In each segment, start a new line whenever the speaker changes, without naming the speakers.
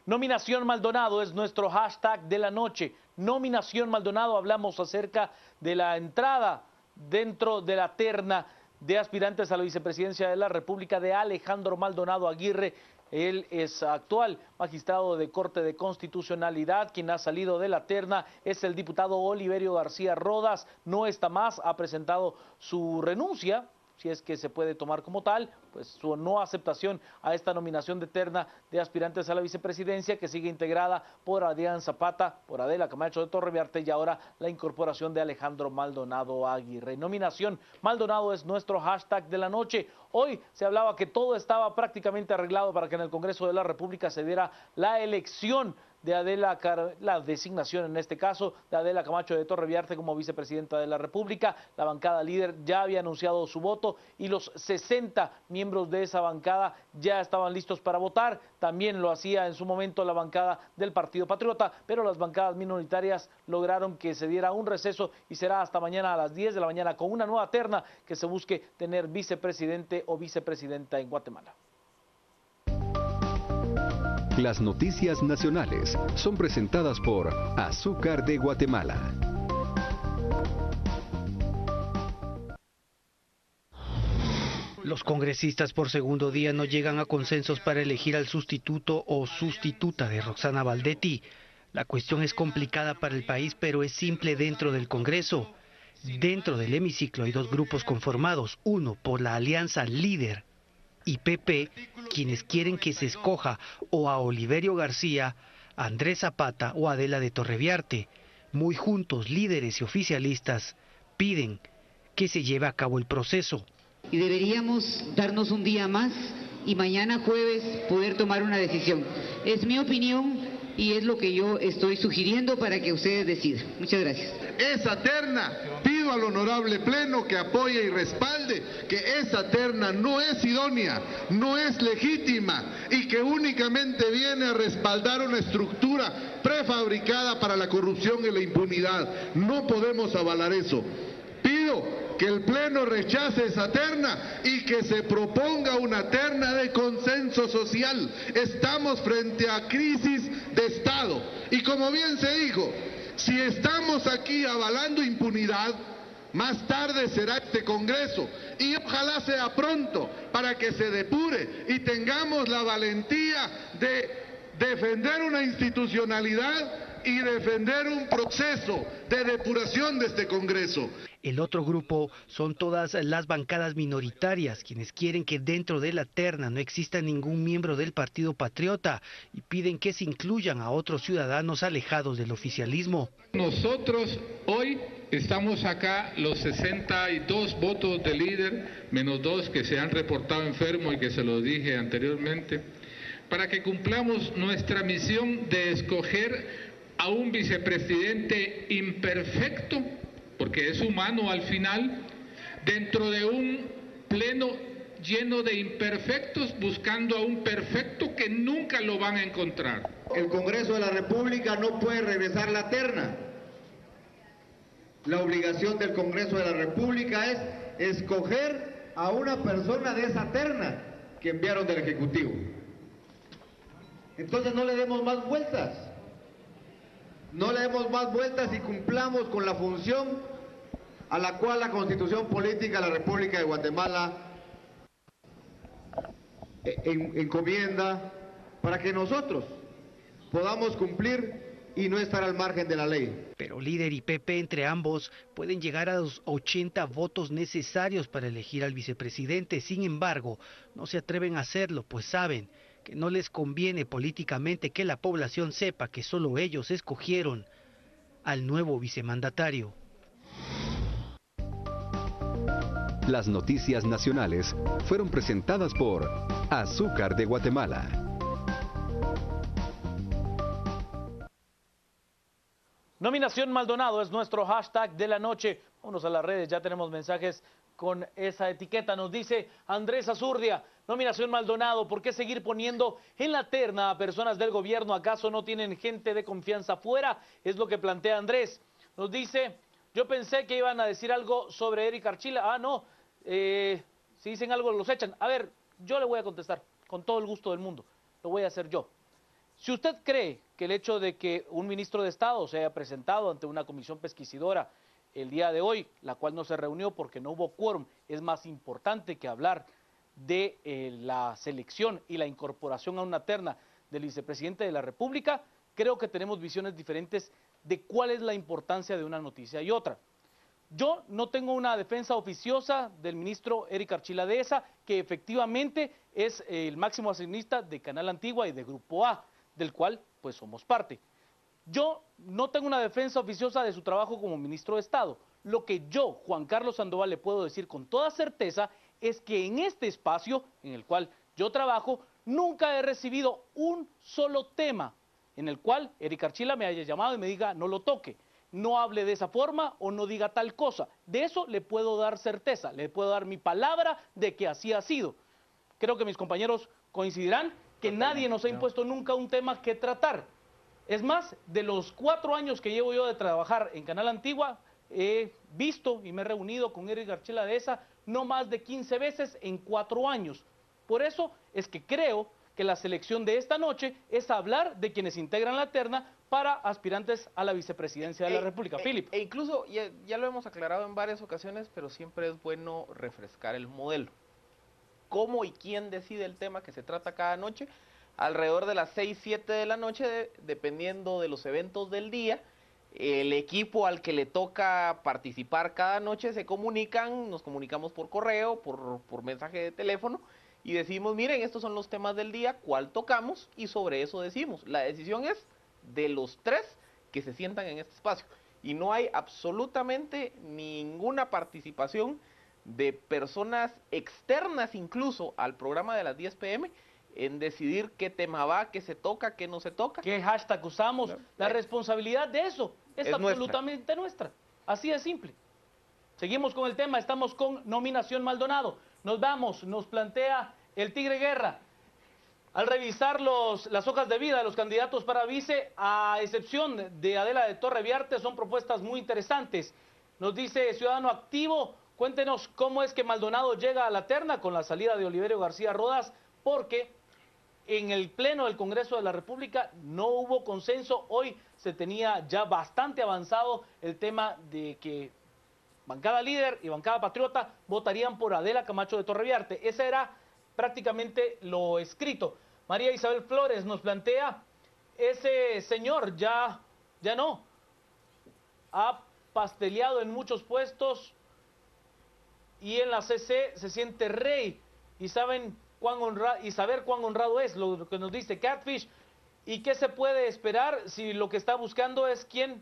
Nominación Maldonado es nuestro hashtag de la noche. Nominación Maldonado, hablamos acerca de la entrada dentro de la terna de aspirantes a la vicepresidencia de la República de Alejandro Maldonado Aguirre. Él es actual magistrado de Corte de Constitucionalidad. Quien ha salido de la terna es el diputado Oliverio García Rodas. No está más, ha presentado su renuncia, si es que se puede tomar como tal, pues su no aceptación a esta nominación de terna de aspirantes a la vicepresidencia, que sigue integrada por Adrián Zapata, por Adela Camacho de Torreviarte y ahora la incorporación de Alejandro Maldonado Aguirre. Nominación Maldonado es nuestro hashtag de la noche. Hoy se hablaba que todo estaba prácticamente arreglado para que en el Congreso de la República se diera la elección de Adela, la designación en este caso de Adela Camacho de Torreviarte como vicepresidenta de la República. La bancada líder ya había anunciado su voto y los 60 miembros de esa bancada ya estaban listos para votar. También lo hacía en su momento la bancada del Partido Patriota, pero las bancadas minoritarias lograron que se diera un receso y será hasta mañana a las 10 de la mañana con una nueva terna que se busque tener vicepresidente o vicepresidenta en Guatemala.
Las noticias nacionales son presentadas por Azúcar de Guatemala.
Los congresistas por segundo día no llegan a consensos para elegir al sustituto o sustituta de Roxana Valdetti. La cuestión es complicada para el país, pero es simple dentro del Congreso. Dentro del hemiciclo hay dos grupos conformados, uno por la alianza líder y PP, quienes quieren que se escoja o a Oliverio García, a Andrés Zapata o a Adela de Torreviarte. Muy juntos, líderes y oficialistas piden que se lleve a cabo el proceso.
Y deberíamos darnos un día más y mañana jueves poder tomar una decisión. Es mi opinión y es lo que yo estoy sugiriendo para que ustedes decidan. Muchas gracias.
Esa terna, pido al honorable pleno que apoye y respalde que esa terna no es idónea, no es legítima y que únicamente viene a respaldar una estructura prefabricada para la corrupción y la impunidad. No podemos avalar eso. Pido que el pleno rechace esa terna y que se proponga una terna de consenso social. Estamos frente a crisis de Estado y como bien se dijo, si estamos aquí avalando impunidad, más tarde será este Congreso y ojalá sea pronto para que se depure y tengamos la valentía de defender una institucionalidad y defender un proceso de depuración de este Congreso.
El otro grupo son todas las bancadas minoritarias, quienes quieren que dentro de la terna no exista ningún miembro del Partido Patriota y piden que se incluyan a otros ciudadanos alejados del oficialismo.
Nosotros hoy estamos acá, los 62 votos de líder, menos 2 que se han reportado enfermos y que se lo dije anteriormente, para que cumplamos nuestra misión de escoger a un vicepresidente imperfecto, porque es humano al final, dentro de un pleno lleno de imperfectos, buscando a un perfecto que nunca lo van a encontrar.
El Congreso de la República no puede regresar la terna. La obligación del Congreso de la República es escoger a una persona de esa terna que enviaron del Ejecutivo. Entonces no le demos más vueltas. No le demos más vueltas y cumplamos con la función a la cual la Constitución Política de la República de Guatemala encomienda para que nosotros podamos cumplir y no estar al margen de la ley.
Pero líder y PP entre ambos pueden llegar a los 80 votos necesarios para elegir al vicepresidente. Sin embargo, no se atreven a hacerlo, pues saben que no les conviene políticamente que la población sepa que solo ellos escogieron al nuevo vicemandatario.
Las noticias nacionales fueron presentadas por Azúcar de Guatemala.
Nominación Maldonado es nuestro hashtag de la noche. Vámonos a las redes, ya tenemos mensajes con esa etiqueta. Nos dice Andrés Azurdia, nominación Maldonado, ¿por qué seguir poniendo en la terna a personas del gobierno? ¿Acaso no tienen gente de confianza afuera? Es lo que plantea Andrés. Nos dice, yo pensé que iban a decir algo sobre Eric Archila. Ah, no, si dicen algo los echan. A ver, yo le voy a contestar con todo el gusto del mundo. Lo voy a hacer yo. Si usted cree que el hecho de que un ministro de Estado se haya presentado ante una comisión pesquisidora el día de hoy, la cual no se reunió porque no hubo quórum, es más importante que hablar de la selección y la incorporación a una terna del vicepresidente de la República, creo que tenemos visiones diferentes de cuál es la importancia de una noticia y otra. Yo no tengo una defensa oficiosa del ministro Eric Archila Dehesa, que efectivamente es el máximo accionista de Canal Antigua y de Grupo A, del cual pues somos parte. Yo no tengo una defensa oficiosa de su trabajo como ministro de Estado. Lo que yo, Juan Carlos Sandoval, le puedo decir con toda certeza es que en este espacio en el cual yo trabajo, nunca he recibido un solo tema en el cual Eric Archila me haya llamado y me diga no lo toque, no hable de esa forma o no diga tal cosa. De eso le puedo dar certeza, le puedo dar mi palabra de que así ha sido. Creo que mis compañeros coincidirán que nadie nos ha impuesto nunca un tema que tratar. Es más, de los 4 años que llevo yo de trabajar en Canal Antigua, he visto y me he reunido con Eric Archila Dehesa no más de 15 veces en 4 años. Por eso es que creo que la selección de esta noche es hablar de quienes integran la terna para aspirantes a la vicepresidencia de la República. Philip.
E incluso, ya lo hemos aclarado en varias ocasiones, pero siempre es bueno refrescar el modelo. ¿Cómo y quién decide el tema que se trata cada noche? Alrededor de las 6, 7 de la noche, dependiendo de los eventos del día, el equipo al que le toca participar cada noche se comunican, nos comunicamos por correo, por mensaje de teléfono, y decimos, miren, estos son los temas del día, ¿cuál tocamos? Y sobre eso decimos. La decisión es de los 3 que se sientan en este espacio. Y no hay absolutamente ninguna participación de personas externas incluso al programa de las 10 p.m. en decidir qué tema va, qué se toca, qué no se toca.
¿Qué hashtag usamos? La responsabilidad de eso es absolutamente nuestra. Así de simple. Seguimos con el tema, estamos con Nominación Maldonado. Nos vamos, nos plantea el Tigre Guerra. Al revisar las hojas de vida de los candidatos para vice, a excepción de Adela de Torre Viarte, son propuestas muy interesantes. Nos dice Ciudadano Activo, cuéntenos cómo es que Maldonado llega a la terna con la salida de Oliverio García Rodas, porque en el Pleno del Congreso de la República no hubo consenso. Hoy se tenía ya bastante avanzado el tema de que bancada líder y bancada patriota votarían por Adela Camacho de Torreviarte. Ese era prácticamente lo escrito. María Isabel Flores nos plantea, ese señor ya no, ha pasteleado en muchos puestos y en la CC se siente rey y saber cuán honrado es, lo que nos dice Catfish. ¿Y qué se puede esperar si lo que está buscando es quien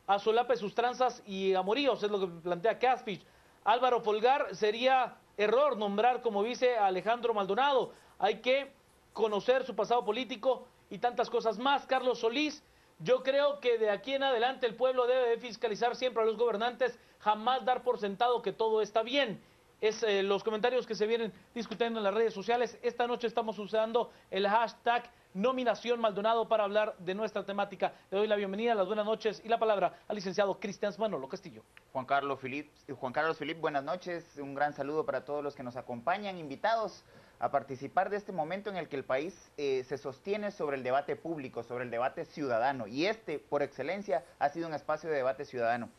asolape sus tranzas y amoríos? Es lo que plantea Catfish. Álvaro Folgar, sería error nombrar como vice a Alejandro Maldonado. Hay que conocer su pasado político y tantas cosas más. Carlos Solís, yo creo que de aquí en adelante el pueblo debe de fiscalizar siempre a los gobernantes, jamás dar por sentado que todo está bien. Es los comentarios que se vienen discutiendo en las redes sociales. Esta noche estamos usando el hashtag Nominación Maldonado para hablar de nuestra temática. Le doy la bienvenida, las buenas noches y la palabra al licenciado Cristian Manolo Castillo.
Juan Carlos Filip, buenas noches. Un gran saludo para todos los que nos acompañan, invitados a participar de este momento en el que el país se sostiene sobre el debate público, sobre el debate ciudadano. Y este, por excelencia, ha sido un espacio de debate ciudadano.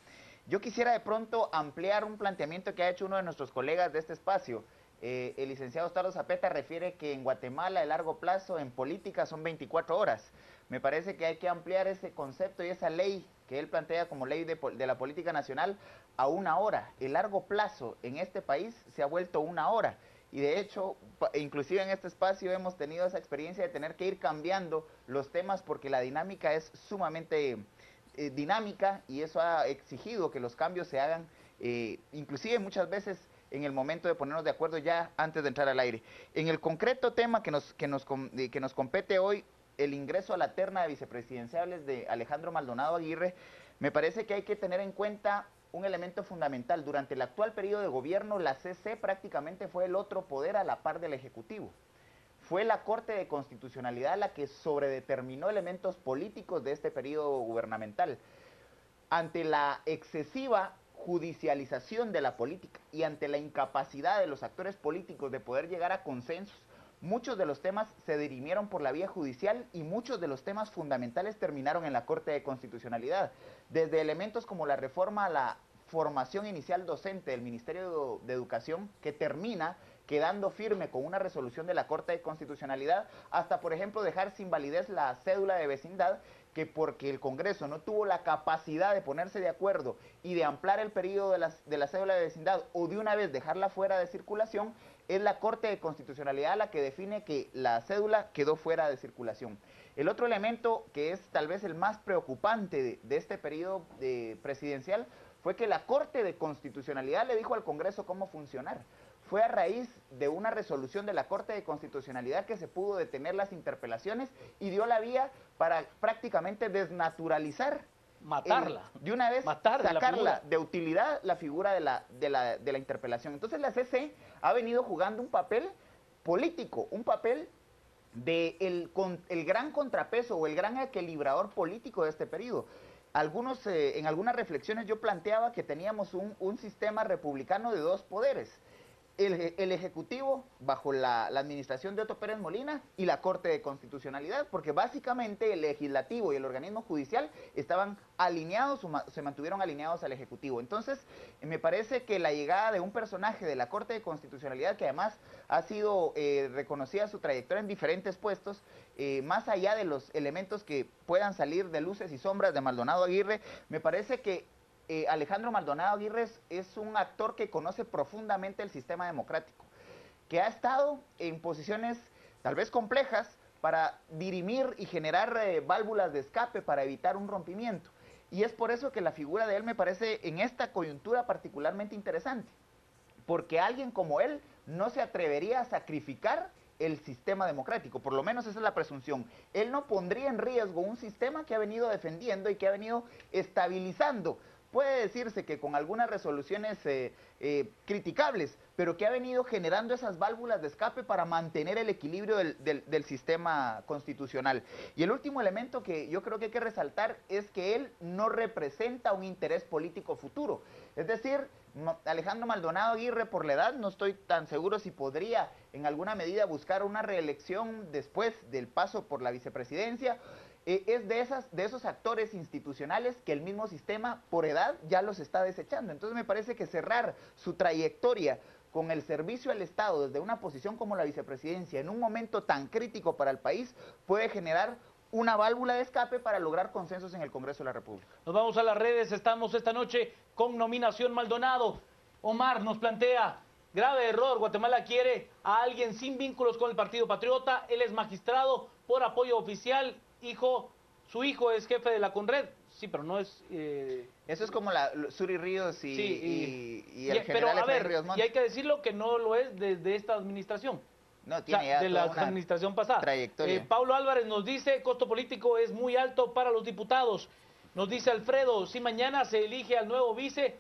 Yo quisiera de pronto ampliar un planteamiento que ha hecho uno de nuestros colegas de este espacio. El licenciado Ostaldo Zapeta refiere que en Guatemala el largo plazo en política son 24 horas. Me parece que hay que ampliar ese concepto y esa ley que él plantea como ley de la política nacional a 1 hora. El largo plazo en este país se ha vuelto 1 hora. Y de hecho, inclusive en este espacio hemos tenido esa experiencia de tener que ir cambiando los temas porque la dinámica es sumamente dinámica y eso ha exigido que los cambios se hagan inclusive muchas veces en el momento de ponernos de acuerdo ya antes de entrar al aire. En el concreto tema que nos compete hoy, el ingreso a la terna de vicepresidenciales de Alejandro Maldonado Aguirre, me parece que hay que tener en cuenta un elemento fundamental. Durante el actual periodo de gobierno, la CC prácticamente fue el otro poder a la par del Ejecutivo. Fue la Corte de Constitucionalidad la que sobredeterminó elementos políticos de este periodo gubernamental. Ante la excesiva judicialización de la política y ante la incapacidad de los actores políticos de poder llegar a consensos, muchos de los temas se dirimieron por la vía judicial y muchos de los temas fundamentales terminaron en la Corte de Constitucionalidad. Desde elementos como la reforma a la formación inicial docente del Ministerio de Educación, que termina quedando firme con una resolución de la Corte de Constitucionalidad, hasta, por ejemplo, dejar sin validez la cédula de vecindad, que porque el Congreso no tuvo la capacidad de ponerse de acuerdo y de ampliar el periodo de la cédula de vecindad o de una vez dejarla fuera de circulación, es la Corte de Constitucionalidad la que define que la cédula quedó fuera de circulación. El otro elemento que es tal vez el más preocupante de este periodo presidencial fue que la Corte de Constitucionalidad le dijo al Congreso cómo funcionar. Fue a raíz de una resolución de la Corte de Constitucionalidad que se pudo detener las interpelaciones y dio la vía para prácticamente desnaturalizar,
matarla,
de una vez sacarla de utilidad la figura de la interpelación. Entonces la CC ha venido jugando un papel político, un papel de el gran contrapeso o el gran equilibrador político de este periodo. En algunas reflexiones yo planteaba que teníamos un sistema republicano de dos poderes. El Ejecutivo bajo la administración de Otto Pérez Molina y la Corte de Constitucionalidad, porque básicamente el Legislativo y el organismo judicial estaban alineados, se mantuvieron alineados al Ejecutivo. Entonces, me parece que la llegada de un personaje de la Corte de Constitucionalidad, que además ha sido reconocida su trayectoria en diferentes puestos, más allá de los elementos que puedan salir de luces y sombras de Maldonado Aguirre, me parece que Alejandro Maldonado Aguirre es un actor que conoce profundamente el sistema democrático, que ha estado en posiciones tal vez complejas para dirimir y generar válvulas de escape para evitar un rompimiento. Y es por eso que la figura de él me parece en esta coyuntura particularmente interesante, porque alguien como él no se atrevería a sacrificar el sistema democrático, por lo menos esa es la presunción. Él no pondría en riesgo un sistema que ha venido defendiendo y que ha venido estabilizando. Puede decirse que con algunas resoluciones criticables, pero que ha venido generando esas válvulas de escape para mantener el equilibrio del sistema constitucional. Y el último elemento que yo creo que hay que resaltar es que él no representa un interés político futuro. Es decir, Alejandro Maldonado Aguirre, por la edad, no estoy tan seguro si podría en alguna medida buscar una reelección después del paso por la vicepresidencia. Es de esos actores institucionales que el mismo sistema por edad ya los está desechando. Entonces me parece que cerrar su trayectoria con el servicio al Estado desde una posición como la vicepresidencia en un momento tan crítico para el país puede generar una válvula de escape para lograr consensos en el Congreso de la República.
Nos vamos a las redes, estamos esta noche con Nominación Maldonado. Omar nos plantea: grave error, Guatemala quiere a alguien sin vínculos con el Partido Patriota, él es magistrado por apoyo oficial, su hijo es jefe de la CONRED. Sí, pero no es...
Eso es como Suri Ríos y el
pero,
general
a ver,
Ríos Montt.
Y hay que decirlo que no lo es desde esta administración.
No, tiene ya
de la administración pasada.
Trayectoria.
Paulo Álvarez nos dice: costo político es muy alto para los diputados. Nos dice Alfredo: si mañana se elige al nuevo vice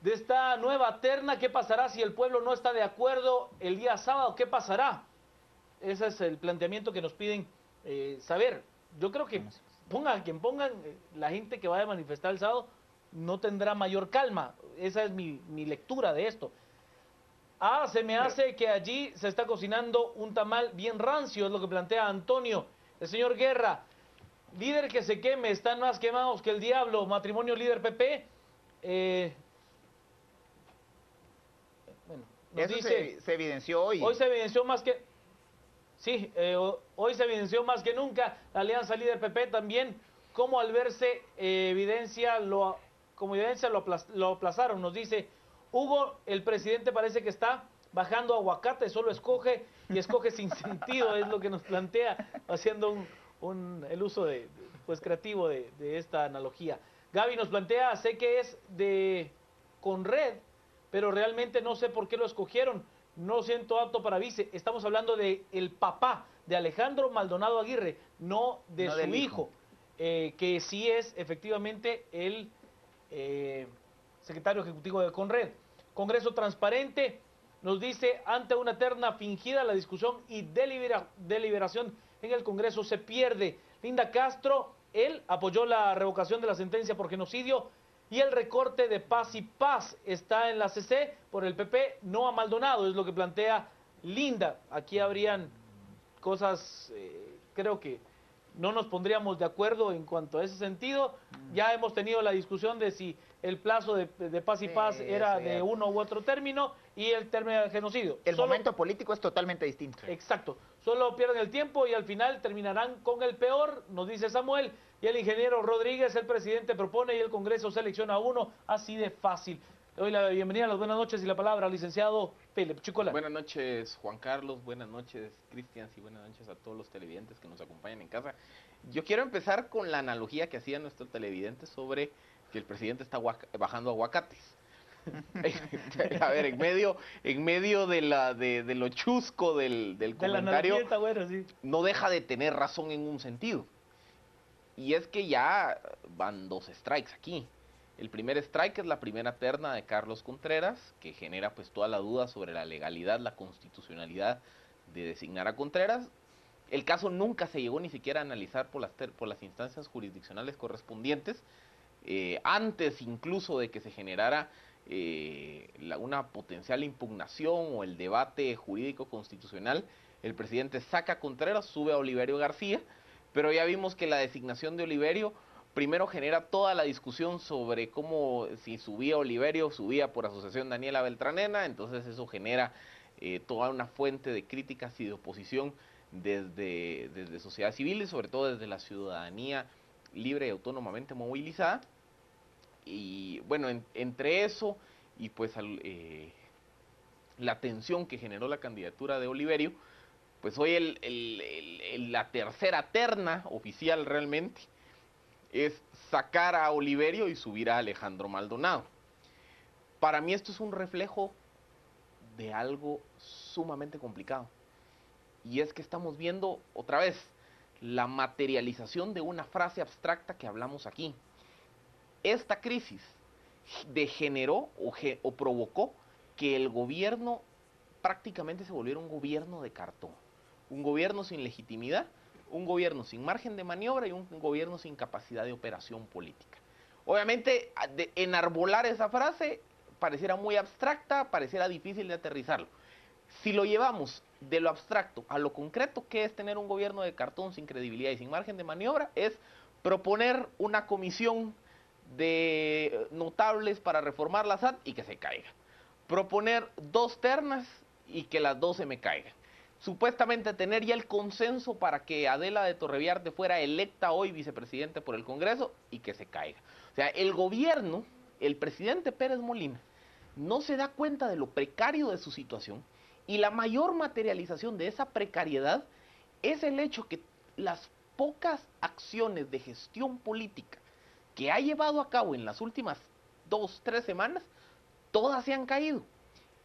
de esta nueva terna, ¿qué pasará si el pueblo no está de acuerdo el día sábado? ¿Qué pasará? Ese es el planteamiento que nos piden saber. Yo creo que pongan quien pongan, la gente que vaya a manifestar el sábado no tendrá mayor calma. Esa es mi lectura de esto. Se me hace que allí se está cocinando un tamal bien rancio, es lo que plantea Antonio. El señor Guerra: líder que se queme, están más quemados que el diablo. Matrimonio líder PP. Bueno, nos
eso
dice,
se evidenció hoy.
Hoy se evidenció más que... Sí, hoy se evidenció más que nunca la alianza líder PP también, como al verse como evidencia lo aplazaron. Nos dice Hugo: el presidente parece que está bajando aguacate, solo escoge y escoge sin sentido, es lo que nos plantea, haciendo el uso creativo de esta analogía. Gaby nos plantea: sé que es de CONRED, pero realmente no sé por qué lo escogieron. No siento apto para vice. Estamos hablando de el papá de Alejandro Maldonado Aguirre, no de su hijo, que sí es efectivamente el secretario ejecutivo de CONRED. Congreso transparente, nos dice: ante una terna fingida, la discusión y deliberación en el Congreso se pierde. Linda Castro: él apoyó la revocación de la sentencia por genocidio y el recorte de Paz y Paz está en la CC por el PP, no a Maldonado, es lo que plantea linda. Aquí habrían cosas, creo que no nos pondríamos de acuerdo en cuanto a ese sentido. Ya hemos tenido la discusión de si el plazo de paz y paz era de uno u otro término y el término del genocidio.
El momento político es totalmente distinto.
Exacto. Solo pierden el tiempo y al final terminarán con el peor, nos dice Samuel, y el ingeniero Rodríguez, el presidente propone y el Congreso selecciona uno, así de fácil. Le doy la bienvenida, las buenas noches y la palabra al licenciado Philip Chicola.
Buenas noches, Juan Carlos, buenas noches, Cristian, y buenas noches a todos los televidentes que nos acompañan en casa. Yo quiero empezar con la analogía que hacía nuestro televidente sobre que el presidente está bajando aguacates. A ver, en medio de lo chusco del comentario,
está bueno, sí.
no deja de tener razón en un sentido. Y es que ya van 2 strikes aquí. El primer strike es la primera terna de Carlos Contreras, que genera pues toda la duda sobre la legalidad, la constitucionalidad de designar a Contreras. El caso nunca se llegó ni siquiera a analizar por las instancias jurisdiccionales correspondientes, antes incluso de que se generara una potencial impugnación o el debate jurídico constitucional. El presidente saca a Contreras, sube a Oliverio García, pero ya vimos que la designación de Oliverio primero genera toda la discusión sobre cómo, si subía Oliverio, subía por asociación Daniela Beltranena, entonces eso genera toda una fuente de críticas y de oposición desde sociedad civil y sobre todo desde la ciudadanía libre y autónomamente movilizada. Y bueno, entre eso y pues la tensión que generó la candidatura de Oliverio, pues hoy la tercera terna oficial realmente es sacar a Oliverio y subir a Alejandro Maldonado. Para mí esto es un reflejo de algo sumamente complicado. Y es que estamos viendo otra vez la materialización de una frase abstracta que hablamos aquí. Esta crisis degeneró o provocó que el gobierno prácticamente se volviera un gobierno de cartón. Un gobierno sin legitimidad, un gobierno sin margen de maniobra y un gobierno sin capacidad de operación política. Obviamente, enarbolar esa frase pareciera muy abstracta, pareciera difícil de aterrizarlo. Si lo llevamos de lo abstracto a lo concreto, ¿qué es tener un gobierno de cartón sin credibilidad y sin margen de maniobra? Es proponer una comisión de notables para reformar la SAT y que se caiga. Proponer 2 ternas y que las 2 se me caigan. Supuestamente tener ya el consenso para que Adela de Torreviarte fuera electa hoy vicepresidente por el Congreso y que se caiga. O sea, el gobierno, el presidente Pérez Molina, no se da cuenta de lo precario de su situación y la mayor materialización de esa precariedad es el hecho que las pocas acciones de gestión política que ha llevado a cabo en las últimas 2, 3 semanas, todas se han caído.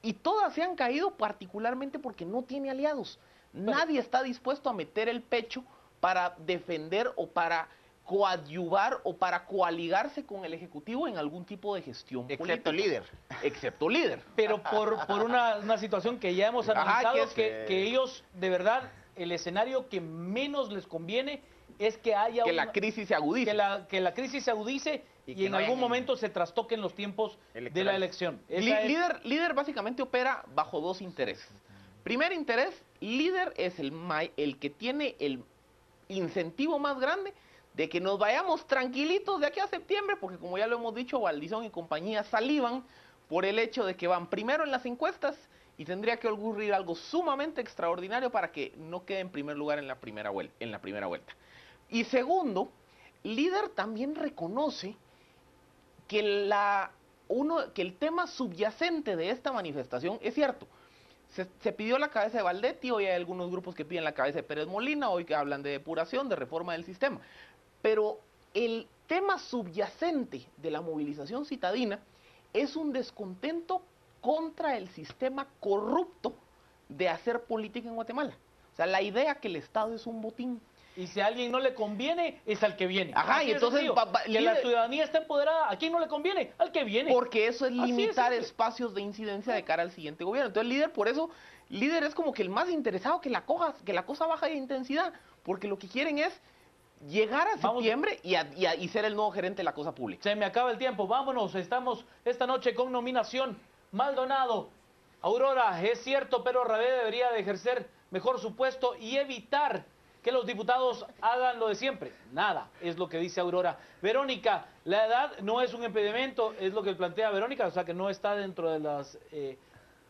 Y todas se han caído particularmente porque no tiene aliados. Nadie está dispuesto a meter el pecho para defender o para coadyuvar o para coaligarse con el Ejecutivo en algún tipo de gestión
Excepto
política.
líder.
Excepto líder.
Pero por una situación que ya hemos analizado,
Ajá,
que ellos, de verdad, el escenario que menos les conviene es que haya
que la crisis se agudice.
Que la crisis se agudice y en
no
algún
hayan
momento se trastoquen los tiempos de la elección.
Líder básicamente opera bajo 2 intereses. Primer interés, líder es el que tiene el incentivo más grande de que nos vayamos tranquilitos de aquí a septiembre, porque como ya lo hemos dicho, Valdizón y compañía salivan por el hecho de que van primero en las encuestas y tendría que ocurrir algo sumamente extraordinario para que no quede en primer lugar en la primera vuelta. Y segundo, líder también reconoce que el tema subyacente de esta manifestación es cierto. Se pidió la cabeza de Valdetti, hoy hay algunos grupos que piden la cabeza de Pérez Molina, hoy que hablan de depuración, de reforma del sistema. Pero el tema subyacente de la movilización citadina es un descontento contra el sistema corrupto de hacer política en Guatemala. O sea, la idea que el Estado es un botín.
Y si a alguien no le conviene, es al que viene.
Ajá,
Así
y entonces
que la ciudadanía está empoderada. ¿A quién no le conviene? Al que viene.
Porque eso es limitar
es,
espacios de incidencia de cara al siguiente gobierno. Entonces líder, por eso, líder es como que el más interesado que la cosa baja de intensidad. Porque lo que quieren es llegar a septiembre y ser el nuevo gerente de la cosa pública.
Se me acaba el tiempo. Vámonos. Estamos esta noche con nominación. Maldonado Aurora, es cierto, pero Rabé debería de ejercer mejor su puesto y evitar que los diputados hagan lo de siempre. Nada, es lo que dice Aurora. Verónica, la edad no es un impedimento, es lo que plantea Verónica, o sea que no está dentro de las...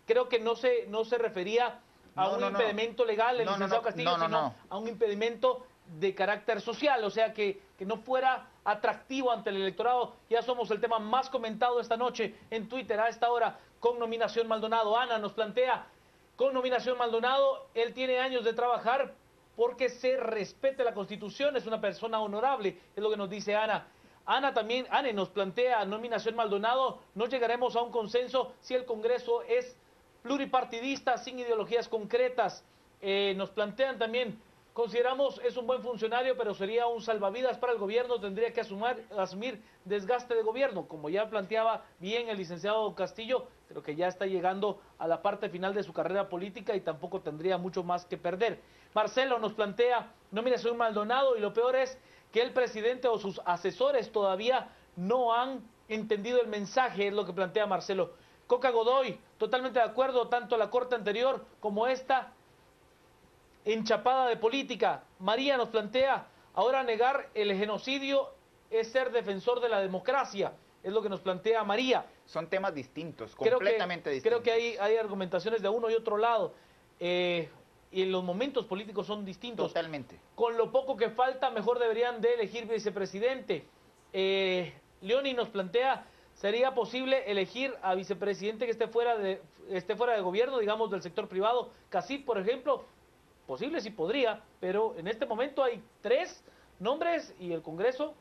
creo que no se refería a un impedimento legal, el licenciado Castillo, sino a un impedimento de carácter social, o sea que no fuera atractivo ante el electorado. Ya somos el tema más comentado esta noche en Twitter a esta hora, con Nominación Maldonado. Ana nos plantea, con Nominación Maldonado, él tiene años de trabajar porque se respete la Constitución, es una persona honorable, es lo que nos dice Ana. Ana nos plantea, Nominación Maldonado, no llegaremos a un consenso si el Congreso es pluripartidista, sin ideologías concretas. Nos plantean también, consideramos es un buen funcionario, pero sería un salvavidas para el gobierno, tendría que asumir desgaste de gobierno. Como ya planteaba bien el licenciado Castillo, creo que ya está llegando a la parte final de su carrera política y tampoco tendría mucho más que perder. Marcelo nos plantea, Nominación Maldonado, y lo peor es que el presidente o sus asesores todavía no han entendido el mensaje, es lo que plantea Marcelo. Coca Godoy, totalmente de acuerdo, tanto la corte anterior como esta enchapada de política. María nos plantea, ahora negar el genocidio es ser defensor de la democracia, es lo que nos plantea María.
Son temas distintos, completamente distintos.
Creo que hay argumentaciones de uno y otro lado, y los momentos políticos son distintos.
Totalmente.
Con lo poco que falta, mejor deberían de elegir vicepresidente. Leoni nos plantea, ¿sería posible elegir a vicepresidente que esté fuera de gobierno, digamos, del sector privado? Casip, por ejemplo. Posible, sí podría, pero en este momento hay 3 nombres y el Congreso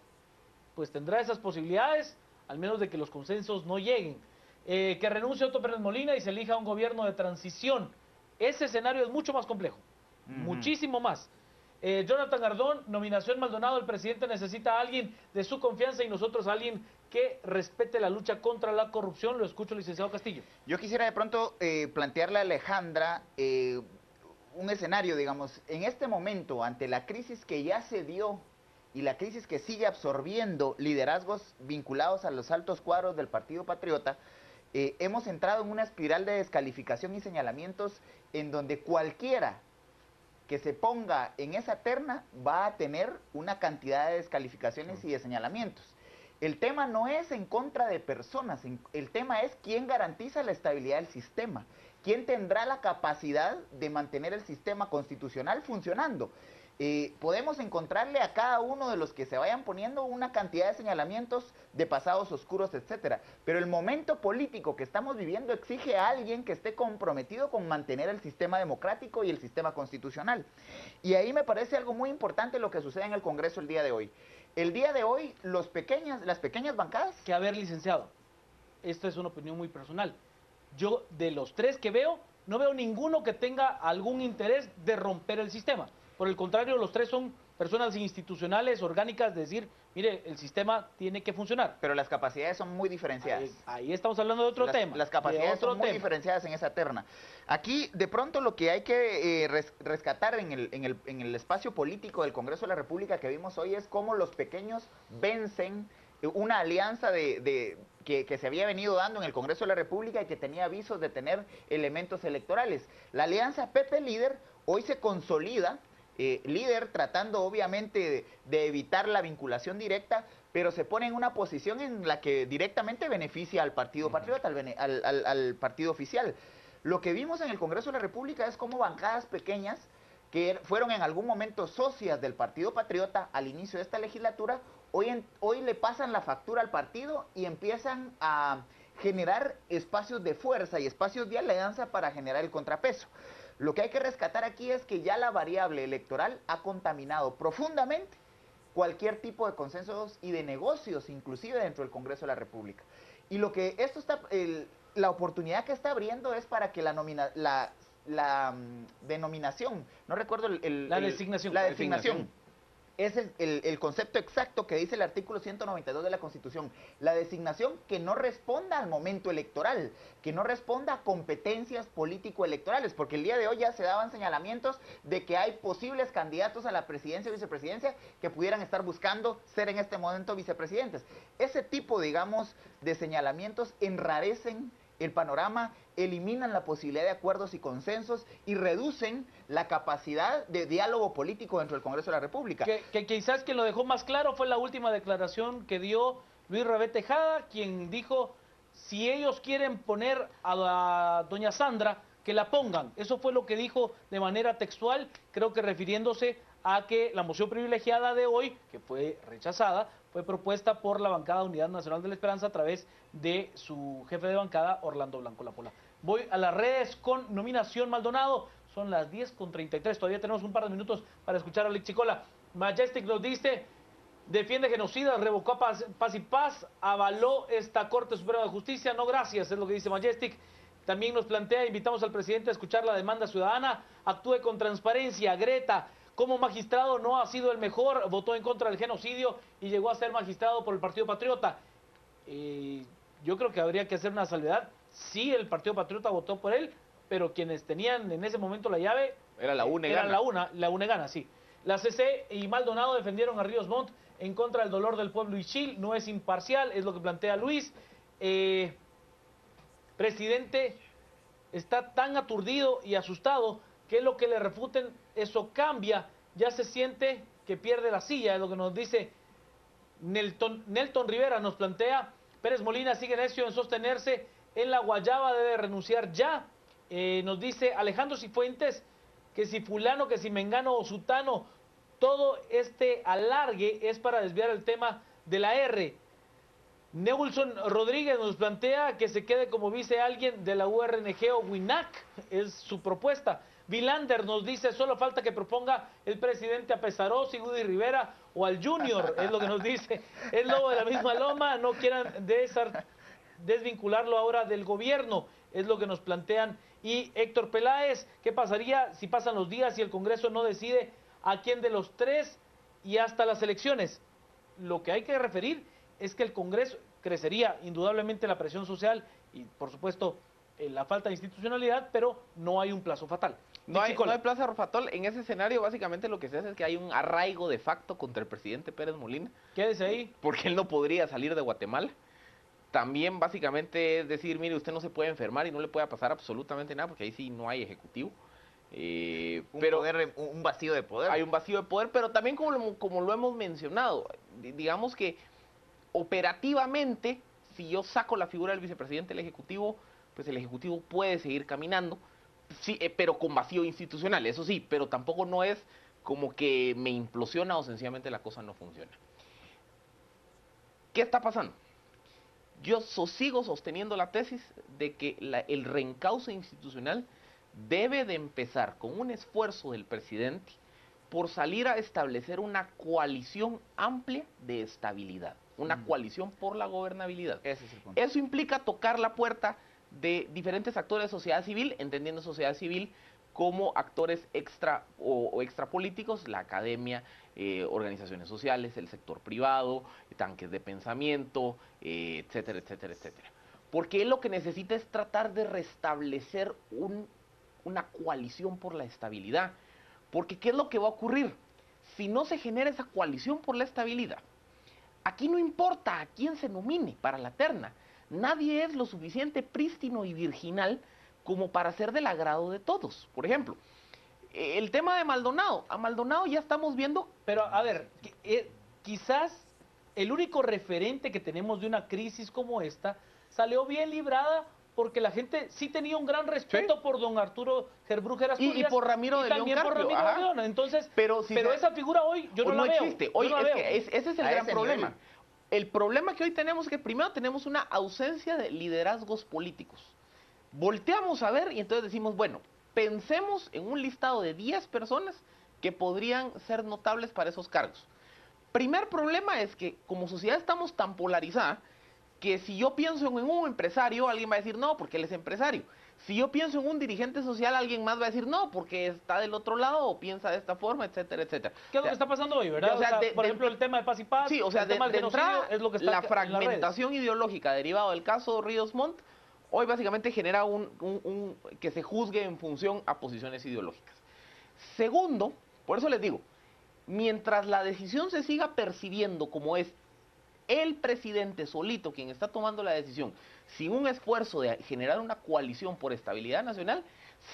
pues tendrá esas posibilidades, al menos de que los consensos no lleguen. Que renuncie Otto Pérez Molina y se elija un gobierno de transición. Ese escenario es mucho más complejo, muchísimo más. Jonathan Ardón, Nominación Maldonado, el presidente necesita a alguien de su confianza y nosotros a alguien que respete la lucha contra la corrupción. Lo escucho, licenciado Castillo.
Yo quisiera de pronto plantearle a Alejandra un escenario, digamos, en este momento, ante la crisis que ya se dio y la crisis que sigue absorbiendo liderazgos vinculados a los altos cuadros del Partido Patriota, hemos entrado en una espiral de descalificación y señalamientos en donde cualquiera que se ponga en esa terna va a tener una cantidad de descalificaciones y de señalamientos. El tema no es en contra de personas, el tema es quién garantiza la estabilidad del sistema, quién tendrá la capacidad de mantener el sistema constitucional funcionando. Podemos encontrarle a cada uno de los que se vayan poniendo una cantidad de señalamientos de pasados oscuros, etcétera. Pero el momento político que estamos viviendo exige a alguien que esté comprometido con mantener el sistema democrático y el sistema constitucional. Y ahí me parece algo muy importante lo que sucede en el Congreso el día de hoy. El día de hoy, las pequeñas bancadas...
Que a ver, licenciado, esta es una opinión muy personal. Yo, de los 3 que veo, no veo ninguno que tenga algún interés de romper el sistema. Por el contrario, los 3 son personas institucionales, orgánicas, de decir, mire, el sistema tiene que funcionar.
Pero las capacidades son muy diferenciadas.
Ahí estamos hablando de otro tema.
Las capacidades son muy diferenciadas en esa terna. Aquí, de pronto, lo que hay que rescatar en el espacio político del Congreso de la República que vimos hoy es cómo los pequeños vencen una alianza que se había venido dando en el Congreso de la República y que tenía avisos de tener elementos electorales. La alianza PP Líder hoy se consolida, Líder tratando obviamente de evitar la vinculación directa, pero se pone en una posición en la que directamente beneficia al Partido Patriota, al partido oficial. Lo que vimos en el Congreso de la República es cómo bancadas pequeñas, que fueron en algún momento socias del Partido Patriota al inicio de esta legislatura, hoy le pasan la factura al partido y empiezan a generar espacios de fuerza y espacios de alianza para generar el contrapeso. Lo que hay que rescatar aquí es que ya la variable electoral ha contaminado profundamente cualquier tipo de consensos y de negocios, inclusive dentro del Congreso de la República. Y lo que esto está, la oportunidad que está abriendo es para que la denominación, no recuerdo la designación. Es el concepto exacto que dice el artículo 192 de la Constitución. La designación que no responda al momento electoral, que no responda a competencias político-electorales, porque el día de hoy ya se daban señalamientos de que hay posibles candidatos a la presidencia o vicepresidencia que pudieran estar buscando ser en este momento vicepresidentes. Ese tipo, digamos, de señalamientos enrarecen el panorama, eliminan la posibilidad de acuerdos y consensos y reducen la capacidad de diálogo político dentro del Congreso de la República.
Que quizás quien lo dejó más claro fue la última declaración que dio Luis Rabé Tejada, quien dijo, si ellos quieren poner a doña Sandra, que la pongan. Eso fue lo que dijo de manera textual, creo que refiriéndose a que la moción privilegiada de hoy, que fue rechazada, fue propuesta por la bancada Unidad Nacional de la Esperanza a través de su jefe de bancada, Orlando Blanco Lapola. Voy a las redes con Nominación Maldonado. Son las 10:33. Todavía tenemos un par de minutos para escuchar a Lick Chicola. Majestic nos dice, defiende genocidas, revocó a Paz y Paz, avaló esta Corte Suprema de Justicia. No, gracias, es lo que dice Majestic. También nos plantea, invitamos al presidente a escuchar la demanda ciudadana, actúe con transparencia. Greta, como magistrado no ha sido el mejor, votó en contra del genocidio y llegó a ser magistrado por el Partido Patriota. Yo creo que habría que hacer una salvedad. Sí, el Partido Patriota votó por él, pero quienes tenían en ese momento la llave...
Era la UNE
Era
Gana.
la UNE Gana, sí. La CC y Maldonado defendieron a Ríos Montt en contra del dolor del pueblo Ixil, no es imparcial, es lo que plantea Luis. Presidente está tan aturdido y asustado que lo que le refuten, eso cambia, ya se siente que pierde la silla, es lo que nos dice Nelton Rivera, nos plantea, Pérez Molina sigue necio en sostenerse en la guayaba, debe renunciar ya. Nos dice Alejandro Cifuentes que si fulano, que si mengano o sutano, todo este alargue es para desviar el tema de la R. Neulson Rodríguez nos plantea que se quede como vice alguien de la URNG o WINAC, es su propuesta. Vilander nos dice, solo falta que proponga el presidente a Pesarosi, Woody Rivera o al Junior, es lo que nos dice. Es lobo de la misma loma, no quieran desvincularlo ahora del gobierno, es lo que nos plantean. Y Héctor Peláez, ¿qué pasaría si pasan los días y el Congreso no decide a quién de los tres y hasta las elecciones? Lo que hay que referir es que el Congreso crecería indudablemente la presión social y, por supuesto, la falta de institucionalidad, pero no hay un plazo fatal.
No hay plazo fatal. En ese escenario, básicamente, lo que se hace es que hay un arraigo de facto contra el presidente Pérez Molina.
Quédese ahí.
Porque él no podría salir de Guatemala. También, básicamente, es decir, mire, usted no se puede enfermar y no le puede pasar absolutamente nada, porque ahí sí no hay ejecutivo.
Un vacío de poder.
Hay un vacío de poder, pero también como lo hemos mencionado, digamos que operativamente, si yo saco la figura del vicepresidente del Ejecutivo, pues el Ejecutivo puede seguir caminando, sí, pero con vacío institucional, eso sí, pero tampoco no es como que me implosiona o sencillamente la cosa no funciona. ¿Qué está pasando? Yo sigo sosteniendo la tesis de que el reencauce institucional debe de empezar con un esfuerzo del presidente por salir a establecer una coalición amplia de estabilidad, una coalición por la gobernabilidad.
Ese es el punto.
Eso implica tocar la puerta de diferentes actores de sociedad civil, entendiendo sociedad civil como actores extra políticos, la academia, organizaciones sociales, el sector privado, tanques de pensamiento, etcétera, etcétera, etcétera. Porque él lo que necesita es tratar de restablecer una coalición por la estabilidad. Porque ¿qué es lo que va a ocurrir? Si no se genera esa coalición por la estabilidad, aquí no importa a quién se nomine para la terna. Nadie es lo suficiente prístino y virginal como para ser del agrado de todos. Por ejemplo, el tema de Maldonado. A Maldonado ya estamos viendo...
Pero, a ver, quizás el único referente que tenemos de una crisis como esta salió bien librada porque la gente sí tenía un gran respeto por don Arturo Gerbrujer Asturias
y por Ramiro de León
también por
Carpio.
Ramiro de León. Entonces, pero esa figura hoy yo no la veo.
Existe. Hoy
yo no la veo.
Ese es el gran problema.
Nivel.
El problema que hoy tenemos es que primero tenemos una ausencia de liderazgos políticos. Volteamos a ver y entonces decimos, bueno, pensemos en un listado de 10 personas que podrían ser notables para esos cargos. Primer problema es que como sociedad estamos tan polarizadas que si yo pienso en un empresario, alguien va a decir no, porque él es empresario. Si yo pienso en un dirigente social, alguien más va a decir no, porque está del otro lado o piensa de esta forma, etcétera, etcétera.
¿Qué es lo que está pasando hoy, verdad? Por ejemplo, el tema de Paz y Paz,
sí, o sea,
el tema del genocidio, es lo que está
la
en
fragmentación ideológica derivada del caso Ríos Montt, hoy básicamente genera que se juzgue en función a posiciones ideológicas. Segundo, por eso les digo, mientras la decisión se siga percibiendo como es el presidente solito quien está tomando la decisión, sin un esfuerzo de generar una coalición por estabilidad nacional,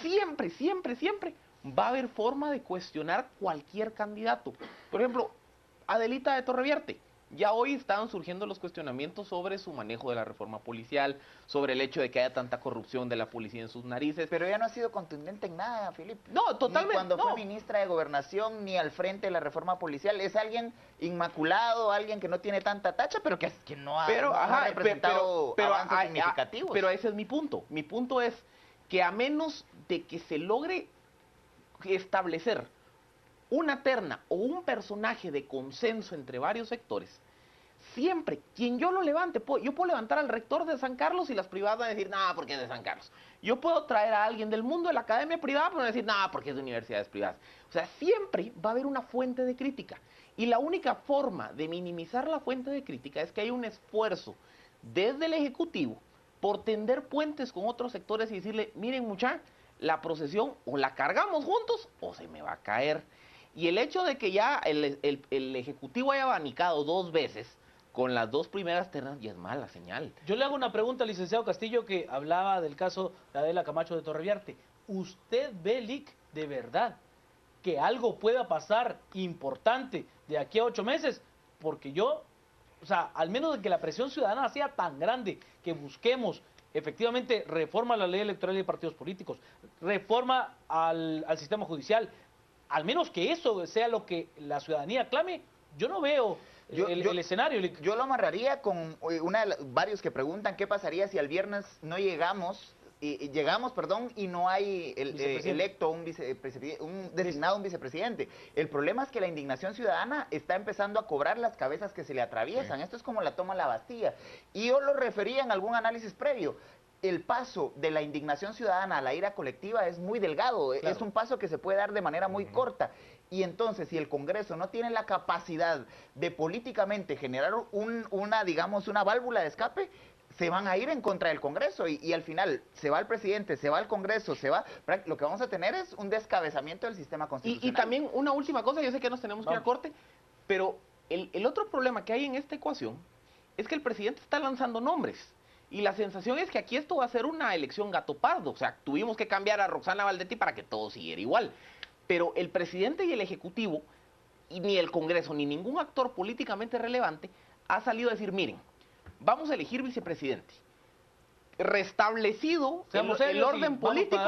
siempre, siempre, siempre va a haber forma de cuestionar cualquier candidato. Por ejemplo, Adelita de Torrevierte. Ya hoy están surgiendo los cuestionamientos sobre su manejo de la reforma policial, sobre el hecho de que haya tanta corrupción de la policía en sus narices.
Pero ella no ha sido contundente en nada, Filipe.
No, totalmente.
Ni cuando
no.
fue ministra de Gobernación, ni al frente de la reforma policial. Es alguien inmaculado, alguien que no tiene tanta tacha, pero que no ha, no ha representado avances significativos.
Pero ese es mi punto. Mi punto es que a menos de que se logre establecer una terna o un personaje de consenso entre varios sectores, siempre, quien yo lo levante, yo puedo levantar al rector de San Carlos y las privadas van a decir, nada, porque es de San Carlos. Yo puedo traer a alguien del mundo de la academia privada, pero van a decir, nada, porque es de universidades privadas. O sea, siempre va a haber una fuente de crítica. Y la única forma de minimizar la fuente de crítica es que hay un esfuerzo desde el Ejecutivo por tender puentes con otros sectores y decirle, miren mucha, la procesión o la cargamos juntos o se me va a caer. Y el hecho de que ya el Ejecutivo haya abanicado 2 veces con las 2 primeras ternas ya es mala señal.
Yo le hago una pregunta al licenciado Castillo, que hablaba del caso de Adela Camacho de Torreviarte. ¿Usted ve, Lic, de verdad que algo pueda pasar importante de aquí a 8 meses? Porque yo, o sea, al menos de que la presión ciudadana sea tan grande que busquemos efectivamente reforma a la ley electoral y de partidos políticos, reforma al sistema judicial, al menos que eso sea lo que la ciudadanía clame, yo no veo el escenario.
Yo lo amarraría con varios que preguntan qué pasaría si al viernes no llegamos, y no hay electo un designado un vicepresidente. El problema es que la indignación ciudadana está empezando a cobrar las cabezas que se le atraviesan. Esto es como la toma de la Bastilla. Y yo lo refería en algún análisis previo. El paso de la indignación ciudadana a la ira colectiva es muy delgado, claro. Es un paso que se puede dar de manera muy corta. Y entonces, si el Congreso no tiene la capacidad de políticamente generar una válvula de escape, se van a ir en contra del Congreso y al final se va el presidente, se va el Congreso, lo que vamos a tener es un descabezamiento del sistema constitucional.
Y también una última cosa, yo sé que nos tenemos que ir a corte, pero el otro problema que hay en esta ecuación es que el presidente está lanzando nombres. Y la sensación es que aquí esto va a ser una elección gato pardo. O sea, tuvimos que cambiar a Roxana Valdetti para que todo siguiera igual. Pero el presidente y el Ejecutivo, y ni el Congreso, ni ningún actor políticamente relevante, ha salido a decir, miren, vamos a elegir vicepresidente. Restablecido el orden político,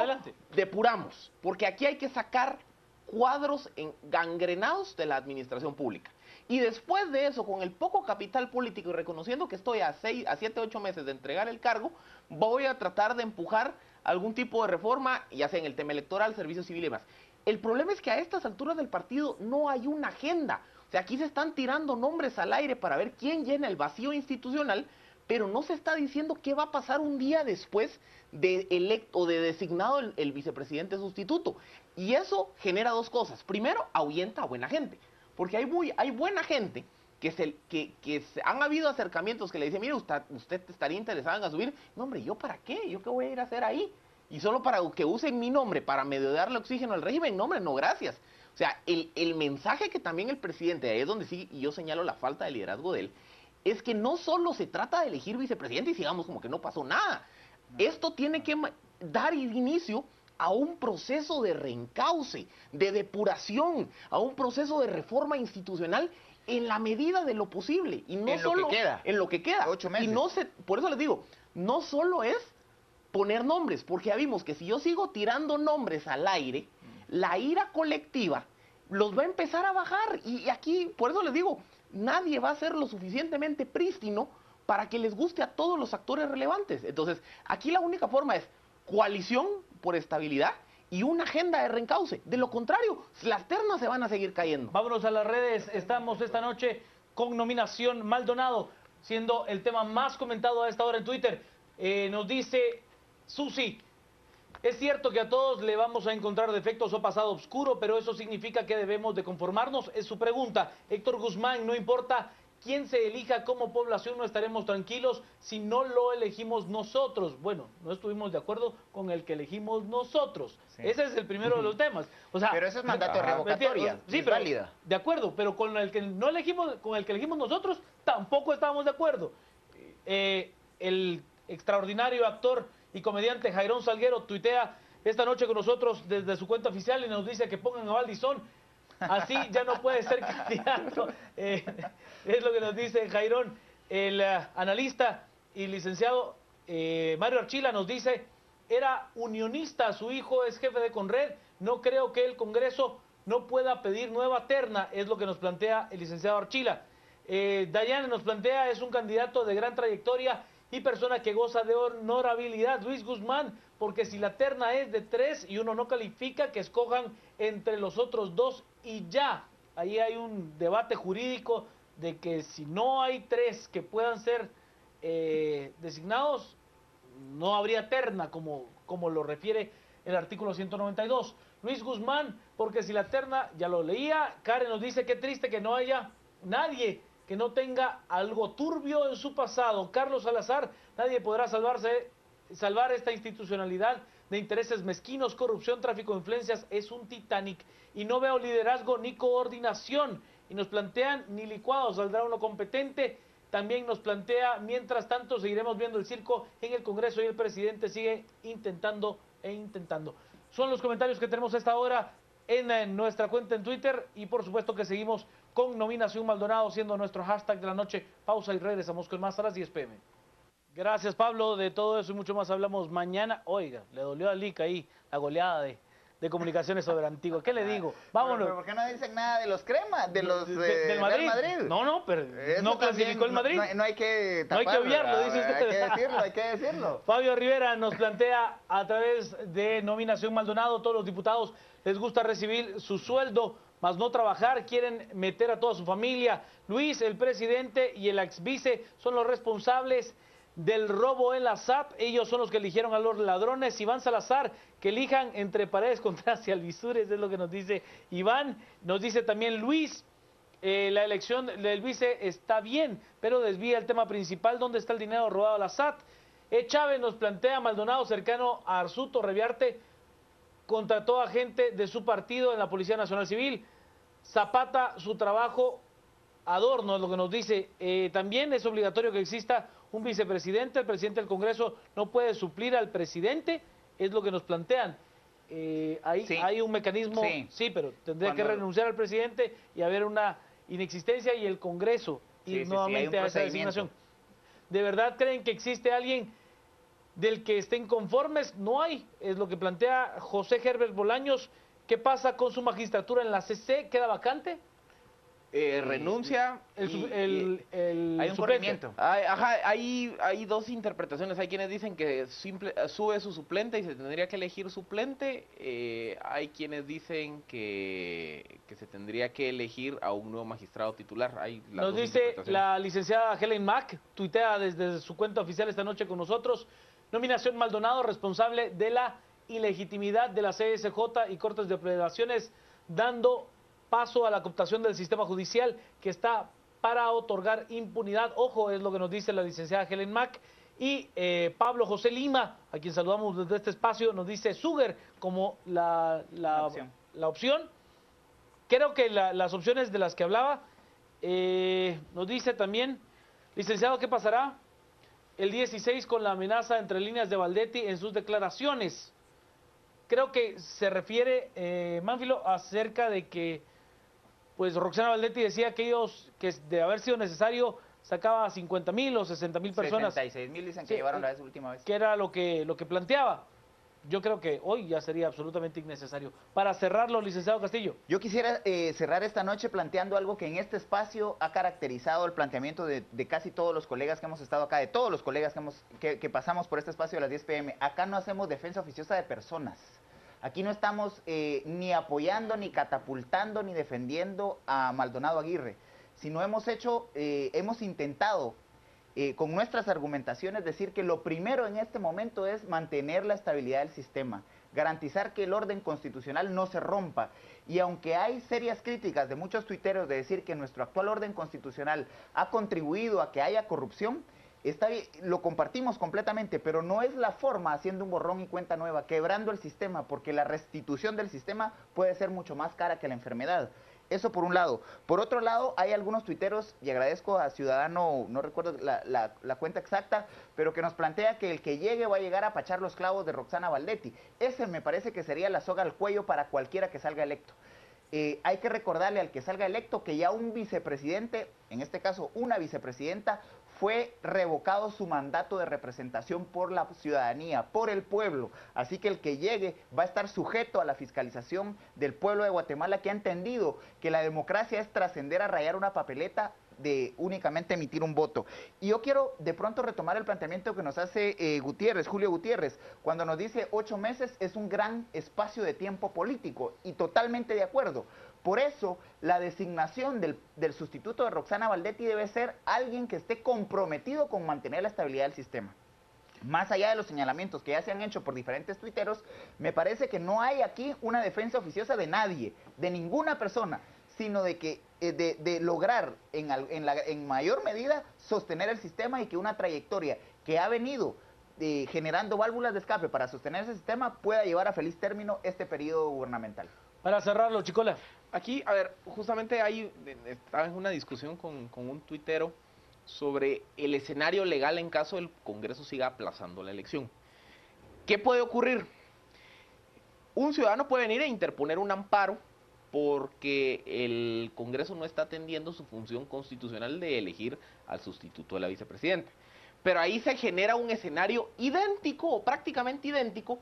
depuramos. Porque aquí hay que sacar cuadros gangrenados de la administración pública. Y después de eso, con el poco capital político y reconociendo que estoy a 7, 8 meses de entregar el cargo, voy a tratar de empujar algún tipo de reforma, ya sea en el tema electoral, servicio civil y demás. El problema es que a estas alturas del partido no hay una agenda. O sea, aquí se están tirando nombres al aire para ver quién llena el vacío institucional, pero no se está diciendo qué va a pasar un día después de electo o de designado el vicepresidente sustituto. Y eso genera 2 cosas. Primero, ahuyenta a buena gente. Porque hay buena gente que han habido acercamientos que le dicen, mire, usted estaría interesado en asumir. No, hombre, ¿yo para qué? ¿Yo qué voy a ir a hacer ahí? Y solo para que usen mi nombre para medio darle oxígeno al régimen. No, hombre, no, gracias. O sea, el mensaje que también el presidente, ahí es donde sí, y yo señalo la falta de liderazgo de él, es que no solo se trata de elegir vicepresidente y sigamos como que no pasó nada. Esto tiene que dar inicio a un proceso de reencauce, de depuración, a un proceso de reforma institucional en la medida de lo posible. Y no solo en lo que queda.
8 meses.
Y por eso les digo, no solo es poner nombres, porque ya vimos que si yo sigo tirando nombres al aire, la ira colectiva los va a empezar a bajar. Y aquí, por eso les digo, nadie va a ser lo suficientemente prístino para que les guste a todos los actores relevantes. Entonces, aquí la única forma es coalición por estabilidad y una agenda de reencauce. De lo contrario, las ternas se van a seguir cayendo.
Vámonos a las redes. Estamos esta noche con Nominación Maldonado, siendo el tema más comentado a esta hora en Twitter. Nos dice Susi, es cierto que a todos le vamos a encontrar defectos o pasado oscuro, pero eso significa que debemos de conformarnos. Es su pregunta. Héctor Guzmán, no importa quien se elija como población no estaremos tranquilos si no lo elegimos nosotros. Bueno, no estuvimos de acuerdo con el que elegimos nosotros.
Sí.
Ese es el primero de los temas. O sea,
Pero eso es mandato revocatoria,
sí,
es
pero,
válida.
de acuerdo, pero con el que no elegimos, con el que elegimos nosotros, tampoco estábamos de acuerdo. El extraordinario actor y comediante Jairón Salguero tuitea esta noche con nosotros desde su cuenta oficial y nos dice que pongan a Valdizón. Así ya no puede ser candidato. Es lo que nos dice Jairón. El analista y licenciado Mario Archila nos dice, era unionista, su hijo es jefe de Conred, no creo que el Congreso no pueda pedir nueva terna, es lo que nos plantea el licenciado Archila. Dayane nos plantea, es un candidato de gran trayectoria y persona que goza de honorabilidad, Luis Guzmán, porque si la terna es de 3 y uno no califica, que escojan entre los otros 2 y ya. Ahí hay un debate jurídico de que si no hay 3 que puedan ser designados, no habría terna, como lo refiere el artículo 192. Luis Guzmán, porque si la terna, ya lo leía, Karen nos dice, qué triste que no haya nadie que no tenga algo turbio en su pasado. Carlos Salazar, nadie podrá salvar esta institucionalidad de intereses mezquinos, corrupción, tráfico de influencias, es un Titanic y no veo liderazgo ni coordinación. Y nos plantean, ni licuado saldrá uno competente. También nos plantea, mientras tanto seguiremos viendo el circo en el Congreso y el presidente sigue intentando e intentando. Son los comentarios que tenemos a esta hora en nuestra cuenta en Twitter y por supuesto que seguimos con Nominación Maldonado siendo nuestro hashtag de la noche. Pausa y regresamos con más a las 10 p.m. Gracias, Pablo. De todo eso y mucho más hablamos mañana. Oiga, le dolió a Lick ahí la goleada de Comunicaciones sobre Antigua. ¿Qué le digo? Vámonos.
¿Pero por qué no dicen nada de los cremas, de los
del Madrid?
Real Madrid?
No, pero
Eso
no clasificó el Madrid.
No hay que
taparlo, no hay que obviarlo, dice usted.
Hay que decirlo.
Fabio Rivera nos plantea a través de Nominación Maldonado, todos los diputados les gusta recibir su sueldo, más no trabajar, quieren meter a toda su familia. Luis, el presidente y el exvice son los responsables del robo en la SAP, ellos son los que eligieron a los ladrones. Iván Salazar, que elijan entre Paredes Contreras y Alvisures, es lo que nos dice Iván. Nos dice también Luis, la elección del vice está bien, pero desvía el tema principal, ¿dónde está el dinero robado a la SAT? Chávez nos plantea, Maldonado cercano a Arsuto Reviarte contrató a gente de su partido en la Policía Nacional Civil. Zapata, su trabajo, Adorno es lo que nos dice. También es obligatorio que exista un vicepresidente, el presidente del Congreso no puede suplir al presidente, es lo que nos plantean. Hay un mecanismo, sí, pero tendría que renunciar al presidente y haber una inexistencia y el Congreso ir nuevamente a esa designación. ¿De verdad creen que existe alguien del que estén conformes? No hay, es lo que plantea José Herbert Bolaños. ¿Qué pasa con su magistratura en la CC? ¿Queda vacante?
Renuncia.
Hay un corrimiento.
Hay dos interpretaciones. Hay quienes dicen que sube su suplente y se tendría que elegir suplente. Hay quienes dicen que se tendría que elegir a un nuevo magistrado titular.
Nos dice la licenciada Helen Mack, tuitea desde su cuenta oficial esta noche con nosotros. Nominación Maldonado, responsable de la ilegitimidad de la CSJ y Cortes de Apelaciones, dando paso a la cooptación del sistema judicial que está para otorgar impunidad. Ojo, es lo que nos dice la licenciada Helen Mack. Y Pablo José Lima, a quien saludamos desde este espacio, nos dice Suger como la opción. Creo que las opciones de las que hablaba, nos dice también, licenciado, ¿qué pasará el 16 con la amenaza entre líneas de Valdetti en sus declaraciones? Creo que se refiere, Manfilo, acerca de que pues Roxana Valdetti decía que de haber sido necesario, sacaba 50,000 o 60,000 personas.
66,000 dicen que llevaron la última vez.
Que era lo que planteaba. Yo creo que hoy ya sería absolutamente innecesario. Para cerrarlo, licenciado Castillo.
Yo quisiera cerrar esta noche planteando algo que en este espacio ha caracterizado el planteamiento de casi todos los colegas que hemos estado acá, de todos los colegas que pasamos por este espacio de las 10 p.m. Acá no hacemos defensa oficiosa de personas. Aquí no estamos ni apoyando, ni catapultando, ni defendiendo a Maldonado Aguirre, sino hemos intentado con nuestras argumentaciones decir que lo primero en este momento es mantener la estabilidad del sistema, garantizar que el orden constitucional no se rompa. Y aunque hay serias críticas de muchos tuiteros de decir que nuestro actual orden constitucional ha contribuido a que haya corrupción, está bien, lo compartimos completamente, pero no es la forma haciendo un borrón y cuenta nueva, quebrando el sistema, porque la restitución del sistema puede ser mucho más cara que la enfermedad. Eso por un lado. Por otro lado, hay algunos tuiteros, y agradezco a Ciudadano, no recuerdo la cuenta exacta, pero que nos plantea que el que llegue va a llegar a pachar los clavos de Roxana Valdetti. Ese me parece que sería la soga al cuello para cualquiera que salga electo. Hay que recordarle al que salga electo que ya un vicepresidente, en este caso una vicepresidenta, fue revocado su mandato de representación por la ciudadanía, por el pueblo. Así que el que llegue va a estar sujeto a la fiscalización del pueblo de Guatemala, que ha entendido que la democracia es trascender a rayar una papeleta de únicamente emitir un voto. Y yo quiero de pronto retomar el planteamiento que nos hace Julio Gutiérrez, cuando nos dice 8 meses es un gran espacio de tiempo político, y totalmente de acuerdo. Por eso, la designación del sustituto de Roxana Valdetti debe ser alguien que esté comprometido con mantener la estabilidad del sistema. Más allá de los señalamientos que ya se han hecho por diferentes tuiteros, me parece que no hay aquí una defensa oficiosa de nadie, de ninguna persona, sino de que de lograr en mayor medida sostener el sistema, y que una trayectoria que ha venido generando válvulas de escape para sostener ese sistema pueda llevar a feliz término este periodo gubernamental.
Para cerrarlo, Chicola.
Aquí, a ver, justamente estaba en una discusión con un tuitero sobre el escenario legal en caso el Congreso siga aplazando la elección. ¿Qué puede ocurrir? Un ciudadano puede venir e interponer un amparo porque el Congreso no está atendiendo su función constitucional de elegir al sustituto de la vicepresidenta. Pero ahí se genera un escenario idéntico o prácticamente idéntico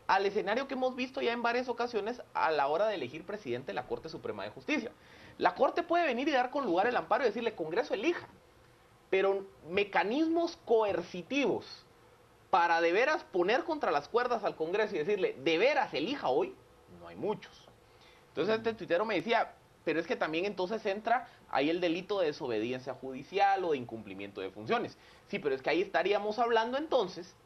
al escenario que hemos visto ya en varias ocasiones a la hora de elegir presidente de la Corte Suprema de Justicia. La Corte puede venir y dar con lugar el amparo y decirle, Congreso, elija, pero mecanismos coercitivos para de veras poner contra las cuerdas al Congreso y decirle, de veras elija hoy, no hay muchos. Entonces este tuitero me decía, pero es que también entonces entra ahí el delito de desobediencia judicial o de incumplimiento de funciones. Sí, pero es que ahí estaríamos hablando entonces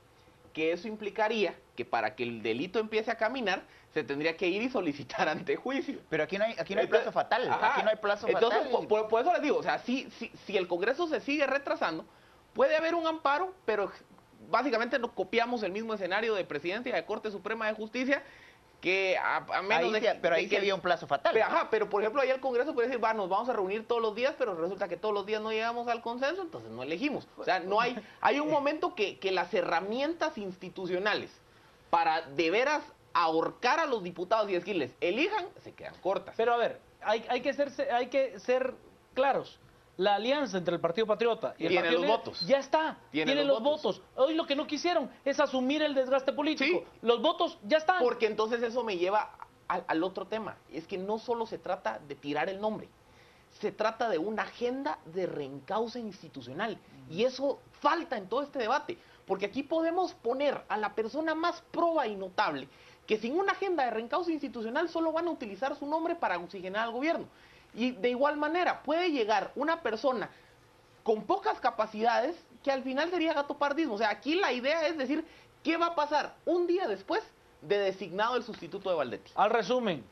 que eso implicaría que para que el delito empiece a caminar, se tendría que ir y solicitar ante juicio.
Pero aquí no hay plazo fatal.
Ajá.
Aquí no hay plazo
entonces,
fatal.
Por eso les digo, o sea, si el Congreso se sigue retrasando, puede haber un amparo, pero básicamente no copiamos el mismo escenario de Presidencia y de Corte Suprema de Justicia, que a menos
pero ahí sí había un plazo fatal.
Ajá, pero por ejemplo ahí el Congreso puede decir, nos vamos a reunir todos los días, pero resulta que todos los días no llegamos al consenso, entonces no elegimos. O sea, no hay un momento que las herramientas institucionales para de veras ahorcar a los diputados y decirles, elijan, se quedan cortas.
Pero a ver, hay que ser claros. La alianza entre el Partido Patriota y el
tiene
Partido
los votos.
Ya está, tiene los votos. Hoy lo que no quisieron es asumir el desgaste político. Sí. Los votos ya están.
Porque entonces eso me lleva al otro tema. Es que no solo se trata de tirar el nombre, se trata de una agenda de reencauce institucional. Y eso falta en todo este debate. Porque aquí podemos poner a la persona más proba y notable que sin una agenda de reencauce institucional solo van a utilizar su nombre para oxigenar al gobierno. Y de igual manera puede llegar una persona con pocas capacidades que al final sería gatopardismo. O sea, aquí la idea es decir, ¿qué va a pasar un día después de designado el sustituto de Valdetti?
Al resumen.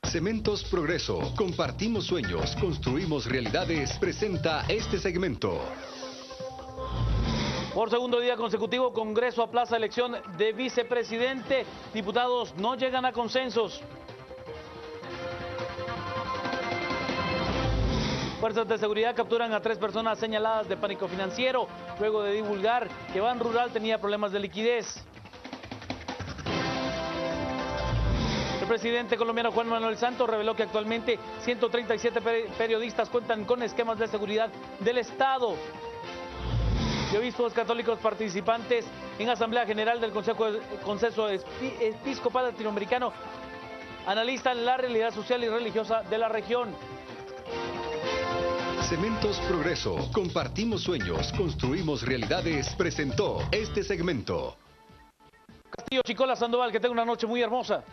Cementos Progreso. Compartimos sueños, construimos realidades. Presenta este segmento.
Por segundo día consecutivo, Congreso aplaza elección de vicepresidente. Diputados no llegan a consensos. Fuerzas de seguridad capturan a 3 personas señaladas de pánico financiero luego de divulgar que Ban Rural tenía problemas de liquidez. El presidente colombiano Juan Manuel Santos reveló que actualmente 137 periodistas cuentan con esquemas de seguridad del Estado. Y obispos católicos participantes en Asamblea General del Consejo Episcopal Latinoamericano analizan la realidad social y religiosa de la región.
Cementos Progreso. Compartimos sueños, construimos realidades. Presentó este segmento.
Castillo, Chicola, Sandoval, que tenga una noche muy hermosa.